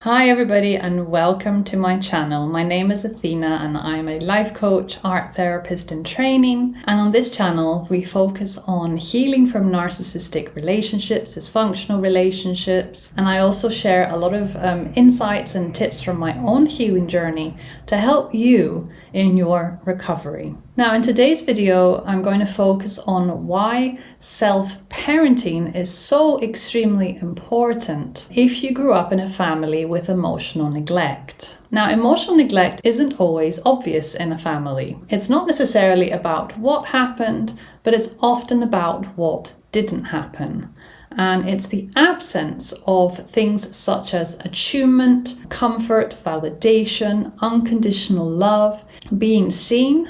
Hi everybody and welcome to my channel. My name is Athena and I'm a life coach, art therapist in training. And on this channel we focus on healing from narcissistic relationships, dysfunctional relationships. And I also share a lot of insights and tips from my own healing journey to help you in your recovery. Now in today's video, I'm going to focus on why self-parenting is so extremely important if you grew up in a family with emotional neglect. Now, emotional neglect isn't always obvious in a family. It's not necessarily about what happened, but it's often about what didn't happen. And it's the absence of things such as attunement, comfort, validation, unconditional love, being seen,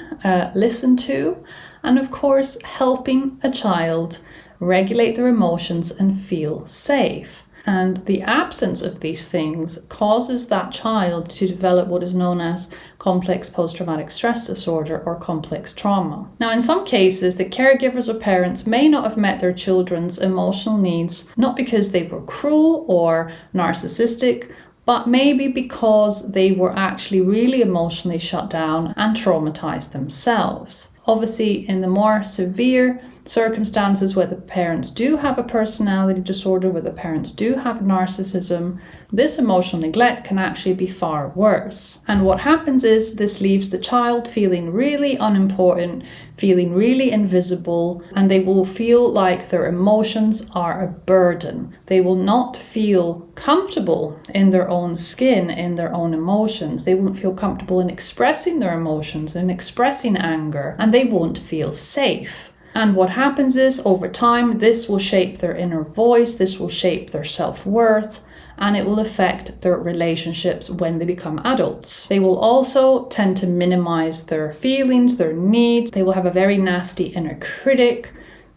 listened to, and of course, helping a child regulate their emotions and feel safe. And the absence of these things causes that child to develop what is known as complex post-traumatic stress disorder or complex trauma. Now, in some cases, the caregivers or parents may not have met their children's emotional needs, not because they were cruel or narcissistic, but maybe because they were actually really emotionally shut down and traumatized themselves. Obviously, in the more severe circumstances where the parents do have a personality disorder, where the parents do have narcissism, this emotional neglect can actually be far worse. And what happens is this leaves the child feeling really unimportant, feeling really invisible, and they will feel like their emotions are a burden. They will not feel comfortable in their own skin, in their own emotions. They won't feel comfortable in expressing their emotions and expressing anger, and they won't feel safe. And what happens is, over time, this will shape their inner voice, this will shape their self-worth, and it will affect their relationships when they become adults. They will also tend to minimize their feelings, their needs. They will have a very nasty inner critic.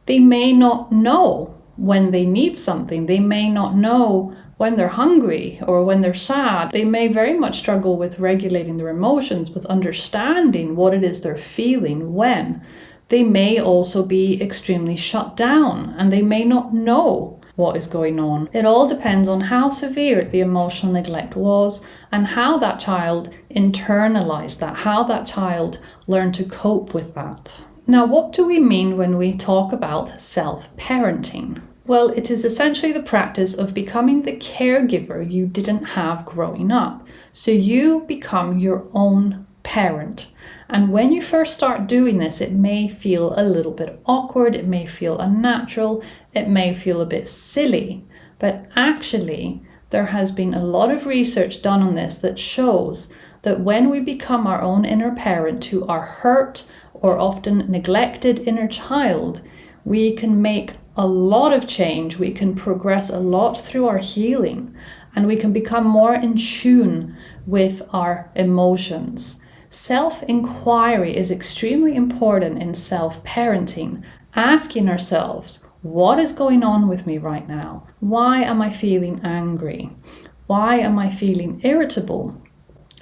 They may not know when they need something. They may not know when they're hungry or when they're sad. They may very much struggle with regulating their emotions, with understanding what it is they're feeling when. They may also be extremely shut down and they may not know what is going on. It all depends on how severe the emotional neglect was and how that child internalized that, how that child learned to cope with that. Now, what do we mean when we talk about self-parenting? Well, it is essentially the practice of becoming the caregiver you didn't have growing up. So you become your own parent. And when you first start doing this, it may feel a little bit awkward, it may feel unnatural, it may feel a bit silly. But actually, there has been a lot of research done on this that shows that when we become our own inner parent to our hurt or often neglected inner child, we can make a lot of change, we can progress a lot through our healing, and we can become more in tune with our emotions. Self-inquiry is extremely important in self-parenting, asking ourselves, what is going on with me right now? Why am I feeling angry? Why am I feeling irritable?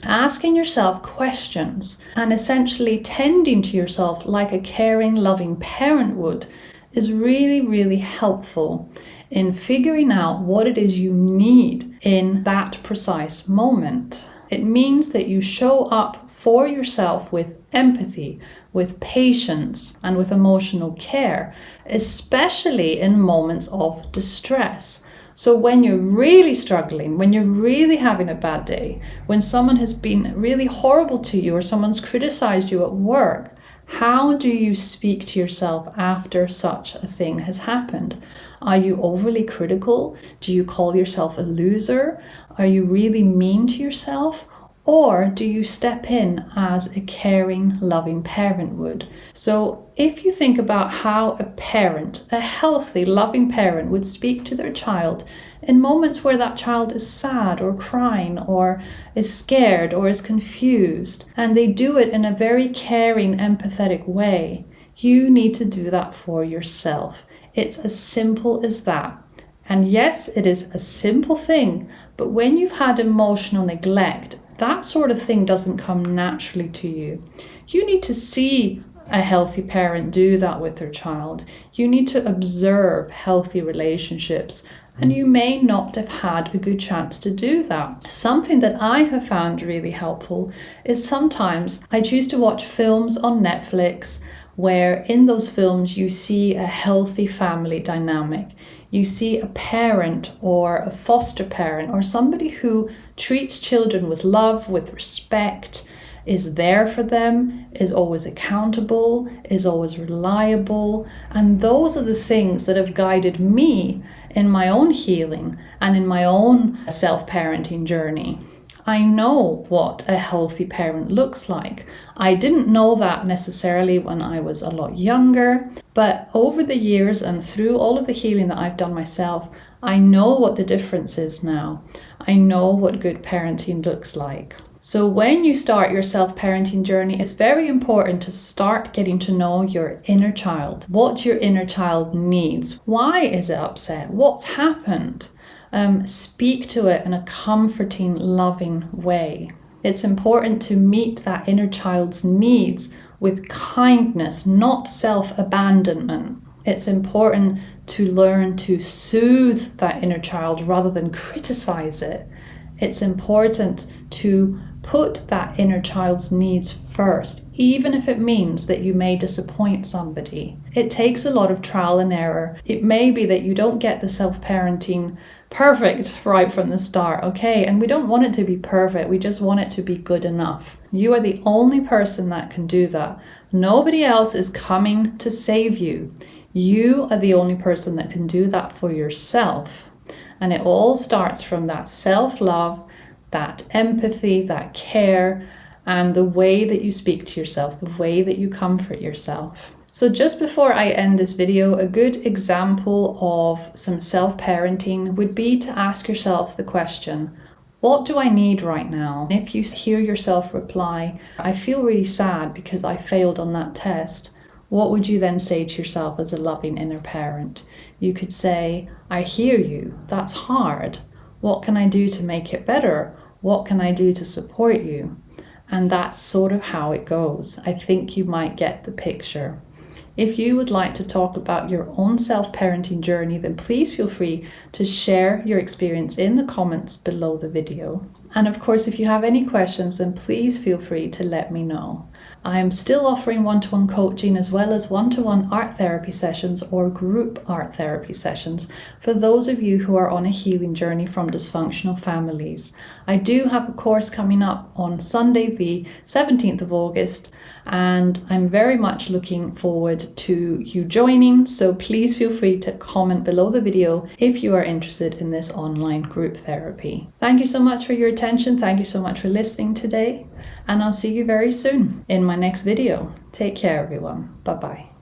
Asking yourself questions and essentially tending to yourself like a caring, loving parent would is really, really helpful in figuring out what it is you need in that precise moment. It means that you show up for yourself with empathy, with patience, and with emotional care, especially in moments of distress. So when you're really struggling, when you're really having a bad day, when someone has been really horrible to you or someone's criticized you at work, how do you speak to yourself after such a thing has happened? Are you overly critical? Do you call yourself a loser? Are you really mean to yourself? Or do you step in as a caring, loving parent would? So if you think about how a parent, a healthy, loving parent would speak to their child in moments where that child is sad or crying or is scared or is confused, and they do it in a very caring, empathetic way, you need to do that for yourself. It's as simple as that. And yes, it is a simple thing, but when you've had emotional neglect, that sort of thing doesn't come naturally to you. You need to see a healthy parent do that with their child. You need to observe healthy relationships and you may not have had a good chance to do that. Something that I have found really helpful is sometimes I choose to watch films on Netflix where in those films you see a healthy family dynamic. You see a parent or a foster parent or somebody who treats children with love, with respect, is there for them, is always accountable, is always reliable. And those are the things that have guided me in my own healing and in my own self-parenting journey. I know what a healthy parent looks like. I didn't know that necessarily when I was a lot younger, but over the years and through all of the healing that I've done myself, I know what the difference is now. I know what good parenting looks like. So when you start your self-parenting journey, it's very important to start getting to know your inner child, what your inner child needs. Why is it upset? What's happened? Speak to it in a comforting, loving way. It's important to meet that inner child's needs with kindness, not self-abandonment. It's important to learn to soothe that inner child rather than criticize it. It's important to put that inner child's needs first, even if it means that you may disappoint somebody. It takes a lot of trial and error. It may be that you don't get the self-parenting perfect right from the start, okay? And we don't want it to be perfect. We just want it to be good enough. You are the only person that can do that. Nobody else is coming to save you. You are the only person that can do that for yourself. And it all starts from that self-love, that empathy, that care, and the way that you speak to yourself, the way that you comfort yourself. So just before I end this video, a good example of some self-parenting would be to ask yourself the question, what do I need right now? If you hear yourself reply, I feel really sad because I failed on that test, what would you then say to yourself as a loving inner parent? You could say, I hear you, that's hard. What can I do to make it better? What can I do to support you? And that's sort of how it goes. I think you might get the picture. If you would like to talk about your own self-parenting journey, then please feel free to share your experience in the comments below the video. And of course, if you have any questions, then please feel free to let me know. I am still offering one-to-one coaching as well as one-to-one art therapy sessions or group art therapy sessions for those of you who are on a healing journey from dysfunctional families. I do have a course coming up on Sunday, the 17th of August, and I'm very much looking forward to you joining. So please feel free to comment below the video if you are interested in this online group therapy. Thank you so much for your attention. Thank you so much for listening today. And I'll see you very soon in my next video. Take care, everyone. Bye-bye.